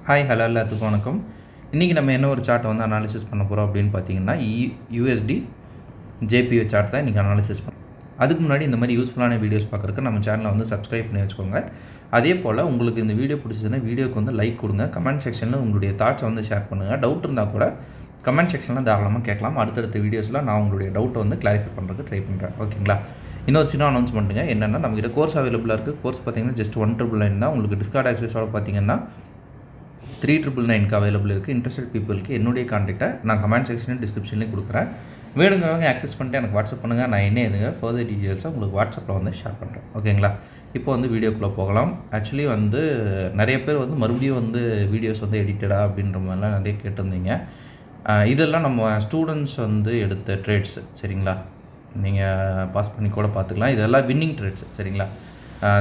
Hi hello எல்லாத்துக்கும் வணக்கம். இன்றைக்கி நம்ம என்ன ஒரு சார்ட்டை வந்து அனாலிசிஸ் பண்ண போகிறோம் அப்படின்னு பார்த்தீங்கன்னா யூஎஸ்டி ஜேபிஓ சார்ட் தான் இன்றைக்கி அனாலிசிஸ் பண்ணோம். அதுக்கு முன்னாடி இந்த மாதிரி யூஸ்ஃபுல்லான வீடியோஸ் பார்க்குறதுக்கு நம்ம சேனலை வந்து சப்ஸ்கிரைப் பண்ணி வச்சுக்கோங்க. அதே போல் உங்களுக்கு இந்த வீடியோ பிடிச்சதுன்னா வீடியோக்கு வந்து லைக் கொடுங்க. கமெண்ட் செக்ஷனில் உங்களுடைய தாட்ஸை வந்து ஷேர் பண்ணுங்கள். டவுட் இருந்தால் கூட கமெண்ட் செக்ஷனில் தாராளமாக கேட்கலாம். அடுத்தடுத்த வீடியோஸில் நான் உங்களுடைய டவுட்டை வந்து கிளாரிஃபை பண்ணுறதுக்கு ட்ரை பண்ணுறேன். ஓகேங்களா? இன்னொரு சின்ன அனௌன்ஸ்மெண்ட்டுங்க. என்னென்னா நம்மகிட்ட கோர்ஸ் அவைலபிளாக இருக்குது. கோர்ஸ் பார்த்தீங்கன்னா ஜஸ்ட் 199 தான். உங்களுக்கு டிஸ்கார்ட் ஆக்சஸோட பார்த்தீங்கன்னா 399க்கு அவைலபிள் இருக்குது. இன்ட்ரெஸ்டட் பீப்புளுக்கு என்னுடைய கான்டாக்டை நான் கமெண்ட் செக்ஷனில் டிஸ்கிரிப்ஷன்லேயும் கொடுக்குறேன். வேணுங்கிறவங்க ஆக்சஸ் பண்ணிட்டு எனக்கு வாட்ஸ்அப் பண்ணுங்கள். நான் என்ன எதுங்க ஃபர்தர் டீட்டெயில்ஸை உங்களுக்கு வாட்ஸ்அப்பில் வந்து ஷேர் பண்ணுறேன். ஓகேங்களா? இப்போ வந்து வீடியோக்குள்ளே போகலாம். ஆக்சுவலி வந்து நிறைய பேர் வந்து மறுபடியும் வந்து வீடியோஸ் வந்து எடிட்டடாக அப்படின்ற மாதிரிலாம் நிறைய கேட்டிருந்தீங்க. இதெல்லாம் நம்ம ஸ்டூடெண்ட்ஸ் வந்து எடுத்த ட்ரேட்ஸ். சரிங்களா? நீங்கள் பாஸ் பண்ணி கூட பார்த்துக்கலாம். இதெல்லாம் வின்னிங் ட்ரேட்ஸ். சரிங்களா?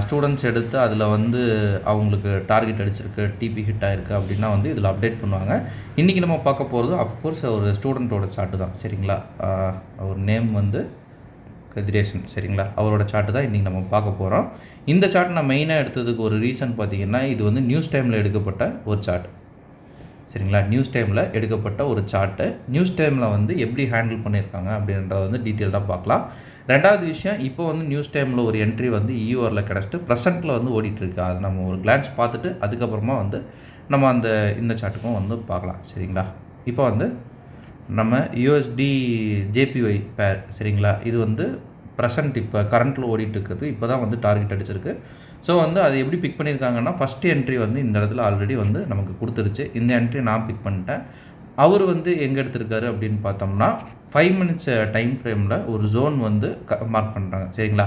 ஸ்டூடெண்ட்ஸ் எடுத்து அதில் வந்து அவங்களுக்கு டார்கெட் அடிச்சிருக்கு, டிபி ஹிட் ஆகிருக்கு அப்படின்னா வந்து இதில் அப்டேட் பண்ணுவாங்க. இன்றைக்கி நம்ம பார்க்க போகிறது அஃப்கோர்ஸ் ஒரு ஸ்டூடெண்ட்டோட சார்ட்டு தான். சரிங்களா? அவர் நேம் வந்து கதிரேசன். சரிங்களா? அவரோட சார்ட்டு தான் இன்றைக்கி நம்ம பார்க்க போகிறோம். இந்த சார்ட் நான் மெயினாக எடுத்ததுக்கு ஒரு ரீசன் பார்த்திங்கன்னா, இது வந்து நியூஸ் டைமில் எடுக்கப்பட்ட ஒரு சார்ட். சரிங்களா? நியூஸ் டைமில் எடுக்கப்பட்ட ஒரு சார்ட்டு. நியூஸ் டைமில் வந்து எப்படி ஹேண்டில் பண்ணியிருக்காங்க அப்படின்றத வந்து டீட்டெயில்டாக பார்க்கலாம். ரெண்டாவது விஷயம், இப்போ வந்து நியூஸ் டைமில் ஒரு என்ட்ரி வந்து இயூஆரில் கிடச்சிட்டு ப்ரெசென்ட்டில் வந்து ஓடிட்டுருக்கு. அது நம்ம ஒரு கிளான்ஸ் பார்த்துட்டு அதுக்கப்புறமா வந்து நம்ம இந்த சார்ட்டுக்கும் வந்து பார்க்கலாம். சரிங்களா? இப்போ வந்து நம்ம யூஎஸ்டி ஜேபிஒய் பேர். சரிங்களா? இது வந்து ப்ரெசென்ட் இப்போ கரண்ட்டில் ஓடிட்டுருக்குது. இப்போ தான் வந்து டார்கெட் அடிச்சிருக்கு. ஸோ வந்து அது எப்படி பிக் பண்ணியிருக்காங்கன்னா, ஃபஸ்ட்டு என்ட்ரி வந்து இந்த இடத்துல ஆல்ரெடி வந்து நமக்கு கொடுத்துருச்சு. இந்த என்ட்ரி நான் பிக் பண்ணிட்டேன். அவர் வந்து எங்கே எடுத்திருக்காரு அப்படின்னு பார்த்தோம்னா 5 மினிட்ஸ் டைம் ஃப்ரேமில் ஒரு ஜோன் வந்து மார்க் பண்ணுறாங்க. சரிங்களா?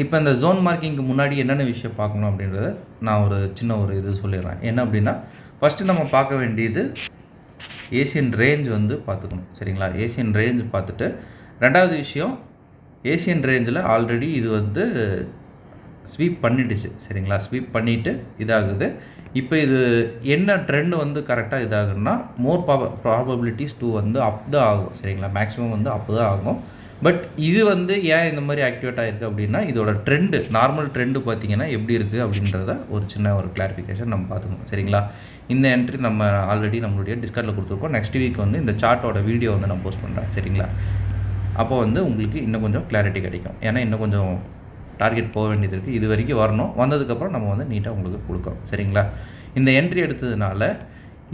இப்போ இந்த ஜோன் மார்க்கிங்க்கு முன்னாடி என்னென்ன விஷயம் பார்க்கணும் அப்படின்றத நான் ஒரு சின்ன ஒரு இது சொல்லிடுறேன். என்ன அப்படின்னா, ஃபஸ்ட்டு நம்ம பார்க்க வேண்டியது ஏசியன் ரேஞ்ச் வந்து பார்த்துக்கணும். சரிங்களா? ஏசியன் ரேஞ்ச் பார்த்துட்டு, ரெண்டாவது விஷயம், ஏசியன் ரேஞ்சில் ஆல்ரெடி இது வந்து ஸ்வீப் பண்ணிடுச்சு. சரிங்களா? ஸ்வீப் பண்ணிவிட்டு இதாகுது. இப்போ இது என்ன ட்ரெண்ட் வந்து கரெக்டாக இதாகுன்னா, மோர் ப்ராபபிலிட்டிஸ் டூ வந்து அப் தான் ஆகும். சரிங்களா? மேக்ஸிமம் வந்து அப் தான் ஆகும். பட் இது வந்து ஏன் இந்த மாதிரி ஆக்டிவேட் ஆகிருக்கு அப்படின்னா, இதோட ட்ரெண்டு, நார்மல் ட்ரெண்டு பார்த்திங்கன்னா எப்படி இருக்குது அப்படின்றத ஒரு சின்ன ஒரு கிளாரிஃபிகேஷன் நம்ம பார்த்துக்கணும். சரிங்களா? இந்த என்ட்ரி நம்ம ஆல்ரெடி நம்மளுடைய டிஸ்கார்டில் கொடுத்துருக்கோம். நெக்ஸ்ட் வீக் வந்து இந்த சார்ட்டோட வீடியோ வந்து நான் போஸ்ட் பண்ணுறேன். சரிங்களா? அப்போ வந்து உங்களுக்கு இன்னும் கொஞ்சம் கிளாரிட்டி கிடைக்கும். ஏன்னா இன்னும் கொஞ்சம் டார்கெட் போக வேண்டியது இருக்குது. இது வரைக்கும் வரணும். வந்ததுக்கப்புறம் நம்ம வந்து நீட்டாக உங்களுக்கு கொடுக்குறோம். சரிங்களா? இந்த என்ட்ரி எடுத்ததுனால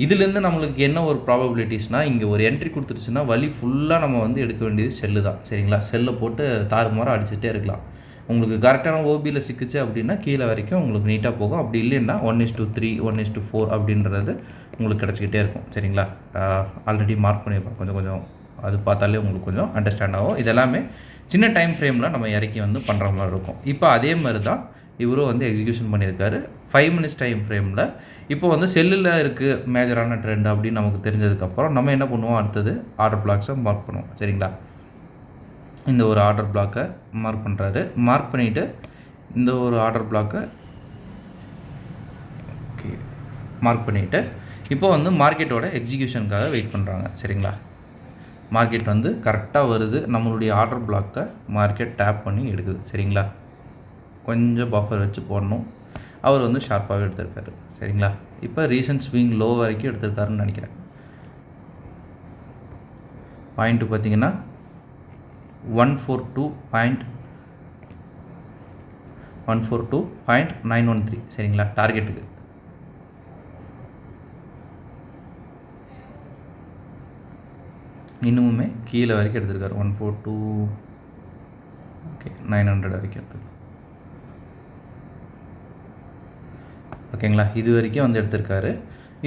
இதுலேருந்து நம்மளுக்கு என்ன ஒரு ப்ராபபிலிட்டிஸ்னால், இங்கே ஒரு என்ட்ரி கொடுத்துருச்சுன்னா வழி ஃபுல்லாக நம்ம வந்து எடுக்க வேண்டியது செல்லு தான். சரிங்களா? செல்லை போட்டு தாறுமாறாக அடிச்சுட்டே இருக்கலாம். உங்களுக்கு கரெக்டான ஓபியில் சிக்கிச்சு அப்படின்னா கீழே வரைக்கும் உங்களுக்கு நீட்டாக போகும். அப்படி இல்லைன்னா 1:3 1:4 அப்படின்றது உங்களுக்கு கிடச்சிக்கிட்டே இருக்கும். சரிங்களா? ஆல்ரெடி மார்க் பண்ணியிருப்பேன். கொஞ்சம் அது பார்த்தாலே உங்களுக்கு கொஞ்சம் அண்டர்ஸ்டாண்ட் ஆகும். இதெல்லாமே சின்ன டைம் ஃப்ரேமில் நம்ம இறக்கி வந்து பண்ணுற மாதிரி இருக்கும். இப்போ அதே மாதிரி தான் இவரும் வந்து எக்ஸிக்யூஷன் பண்ணியிருக்காரு 5 மினிட்ஸ் டைம் ஃப்ரேமில். இப்போ வந்து செல்லில் இருக்குது மேஜரான ட்ரெண்ட் அப்படின்னு நமக்கு தெரிஞ்சதுக்கப்புறம் நம்ம என்ன பண்ணுவோம், அடுத்தது ஆர்டர் பிளாக்ஸை மார்க் பண்ணுவோம். சரிங்களா? இந்த ஒரு ஆர்டர் பிளாக்கை மார்க் பண்ணுறாரு. மார்க் பண்ணிவிட்டு இந்த ஒரு ஆர்டர் பிளாக்கை மார்க் பண்ணிவிட்டு இப்போ வந்து மார்க்கெட்டோட எக்ஸிக்யூஷனுக்காக வெயிட் பண்ணுறாங்க. சரிங்களா? மார்க்கெட் வந்து கரெக்டாக வருது. நம்மளுடைய ஆர்டர் பிளாக்கை மார்க்கெட் டேப் பண்ணி எடுக்குது. சரிங்களா? கொஞ்சம் பஃபர் வச்சு போடணும். அவர் வந்து ஷார்ப்பாகவே எடுத்திருக்காரு. சரிங்களா? இப்போ ரீசன்ட் ஸ்விங் லோ வரைக்கும் எடுத்திருக்காருன்னு நினைக்கிறேன். பாயிண்ட்டு பார்த்தீங்கன்னா 142.913. சரிங்களா? டார்கெட்டுக்கு இன்னுமே கீழே வரைக்கும் எடுத்திருக்காரு. 142 900 வரைக்கும் எடுத்துருக்காரு. ஓகேங்களா? இது வரைக்கும் வந்து எடுத்திருக்காரு.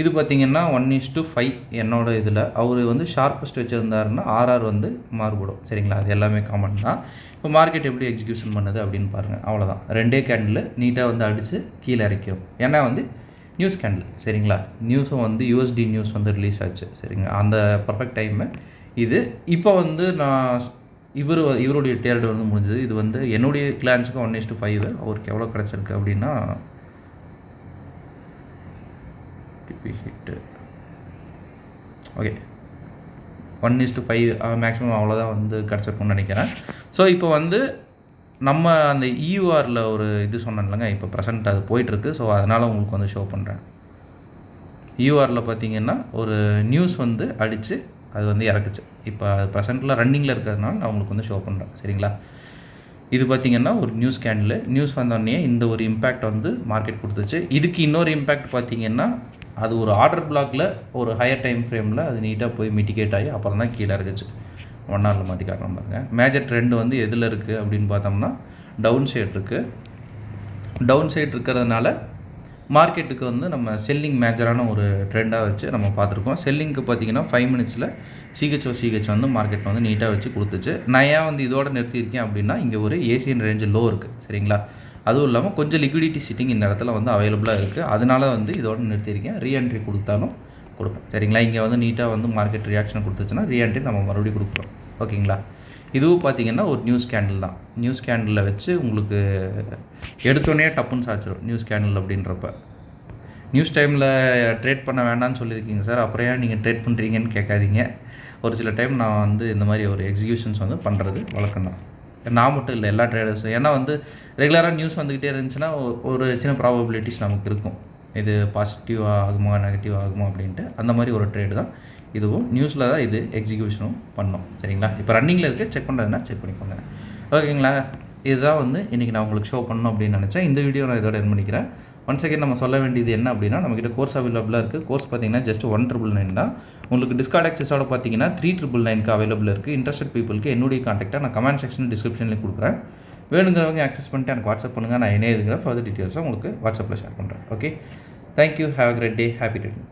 இது பார்த்திங்கன்னா 1:5 என்னோட இதில் அவர் வந்து ஷார்ப்பஸ்ட் வச்சுருந்தாருன்னா ஆர்ஆர் வந்து மாறுபடும். சரிங்களா? அது எல்லாமே காமன் தான். இப்போ மார்க்கெட் எப்படி எக்ஸிக்யூஷன் பண்ணுது அப்படின்னு பாருங்கள். அவ்வளோதான். 2 கேண்டில் நீட்டாக வந்து அடித்து கீழே இறக்கும். ஏன்னா வந்து நியூஸ் கேண்டில். சரிங்களா? நியூஸும் வந்து யூஎஸ்டி நியூஸ் வந்து ரிலீஸ் ஆச்சு. சரிங்க? அந்த பர்ஃபெக்ட் டைமு இது. இப்போ வந்து நான் இவருடைய டேர்டு வந்து முடிஞ்சது. இது வந்து என்னுடைய கிளான்ஸுக்கு 1:5 அவருக்கு எவ்வளோ கிடச்சிருக்கு அப்படின்னா ஹிட்டு ஓகே 1:5 மேக்ஸிமம் அவ்வளோதான் வந்து கிடச்சிருக்கும்னு நினைக்கிறேன். ஸோ இப்போ வந்து நம்ம அந்த இயூஆரில் ஒரு இது சொன்னேன்லங்க, இப்போ ப்ரெசென்ட் அது போயிட்டுருக்கு. ஸோ அதனால் உங்களுக்கு வந்து ஷோ பண்ணுறேன். யூஆரில் பார்த்தீங்கன்னா ஒரு நியூஸ் வந்து அடித்து அது வந்து இறக்குச்சு. இப்போ அது ப்ரெசென்ட்டில் ரன்னிங்கில் இருக்கிறதுனால நான் உங்களுக்கு வந்து ஷோ பண்ணுறேன். சரிங்களா? இது பார்த்திங்கன்னா ஒரு நியூஸ் கேண்டில். நியூஸ் வந்தோடனே இந்த ஒரு இம்பேக்ட் வந்து மார்க்கெட் கொடுத்துச்சு. இதுக்கு இன்னொரு இம்பேக்ட் பார்த்திங்கன்னா அது ஒரு ஆர்டர் பிளாக்கில் ஒரு ஹையர் டைம் ஃப்ரேமில் அது நீட்டாக போய் மிட்டிகேட் ஆகி அப்புறம் தான் கீழே இருக்குச்சு. 1 ஹவரில் மாற்றி காட்டுறோம் பாருங்க. மேஜர் ட்ரெண்ட் வந்து எதில் இருக்குது அப்படின்னு பார்த்தோம்னா டவுன் சைடு இருக்குது. டவுன் சைடு இருக்கிறதுனால மார்க்கெட்டுக்கு வந்து நம்ம செல்லிங் மேஜரான ஒரு ட்ரெண்டாக வச்சு நம்ம பார்த்துருக்கோம். செல்லிங்க்கு பார்த்திங்கன்னா 5 மினிட்ஸில் சிஹெச் வந்து மார்க்கெட் வந்து நீட்டாக வச்சு கொடுத்துச்சு. நான் ஏன் வந்து இதோட நிறுத்தியிருக்கேன் அப்படின்னா இங்கே ஒரு ஏசியன் ரேஞ்சு லோ இருக்குது. சரிங்களா? அதுவும் இல்லாமல் கொஞ்சம் லிக்விடிட்டி சிட்டிங் இந்த இடத்துல வந்து அவைலபிளாக இருக்குது. அதனால வந்து இதோட நிறுத்தியிருக்கேன். ரீஎன்ட்ரி கொடுத்தாலும் கொடுப்பேன். சரிங்களா? இங்கே வந்து நீட்டாக வந்து மார்க்கெட் ரியாக்ஷன் கொடுத்துச்சுன்னா ரீஎன்ட்ரி நம்ம மறுபடியும் கொடுக்குறோம். ஓகேங்களா? இதுவும் பார்த்திங்கன்னா ஒரு நியூஸ் கேண்டில் தான். நியூஸ் கேண்டிலில் வச்சு உங்களுக்கு எடுத்தோடனே டப்புன்னு சாச்சிடும் நியூஸ் கேண்டில் அப்படின்றப்ப. நியூஸ் டைமில் ட்ரேட் பண்ண வேண்டாம்னு சொல்லியிருக்கீங்க சார், அப்புறம் ஏன் நீங்கள் ட்ரேட் பண்ணுறீங்கன்னு கேட்காதீங்க. ஒரு சில டைம் நான் வந்து இந்த மாதிரி ஒரு எக்ஸிக்யூஷன்ஸ் வந்து பண்ணுறது வழக்கம் தான். நான் மட்டும் இல்லை, எல்லா ட்ரேடர்ஸும். ஏன்னா வந்து ரெகுலராக நியூஸ் வந்துக்கிட்டே இருந்துச்சுன்னா ஒரு சின்ன ப்ராபபிலிட்டிஸ் நமக்கு இருக்கும். இது பாசிட்டிவாக ஆகுமா நெகட்டிவ் ஆகுமா அப்படின்ட்டு. அந்த மாதிரி ஒரு ட்ரேடு தான் இதுவும். நியூஸில் தான் இது எக்ஸிக்யூஷனும் பண்ணோம். சரிங்களா? இப்போ ரன்னிங்கில் இருக்குது, செக் பண்ணுறதுனா செக் பண்ணிக்கோங்க. ஓகேங்களா? இதுதான் வந்து இன்றைக்கி நான் உங்களுக்கு ஷோ பண்ணணும் அப்படின்னு நினச்சேன். இந்த வீடியோ நான் இதோட என் பண்ணிக்கிறேன். ஒன் செகண்ட் நம்ம சொல்ல வேண்டியது என்ன அப்படின்னா, நம்மக்கிட்ட கோர்ஸ் அவைலபிளாக இருக்குது. கோர்ஸ் பார்த்தீங்கன்னா ஜஸ்ட் 1,999 தான். உங்களுக்கு டிஸ்கார்ட் ஆக்சஸோட பார்த்தீங்கன்னா 3,999க்கு அவைலபிள் இருக்குது. இன்ட்ரெஸ்டட் பீப்புளுக்கு என்னுடைய கான்டாக்டாக நான் கமெண்ட் செக்ஷன் டிஸ்கிரிப்ஷனில் கொடுக்குறேன். வேணுங்கிறவங்க ஆக்சஸ் பண்ணிட்டு எனக்கு வாட்ஸ்அப் பண்ணுங்கள். நான் என்ன இதுங்கிற ஃபர்தர் டீட்டெயில்ஸாக உங்களுக்கு வாட்ஸ்அப்பில் ஷேர் பண்ணுறேன். Okay, thank you. Have a great day. Happy trading.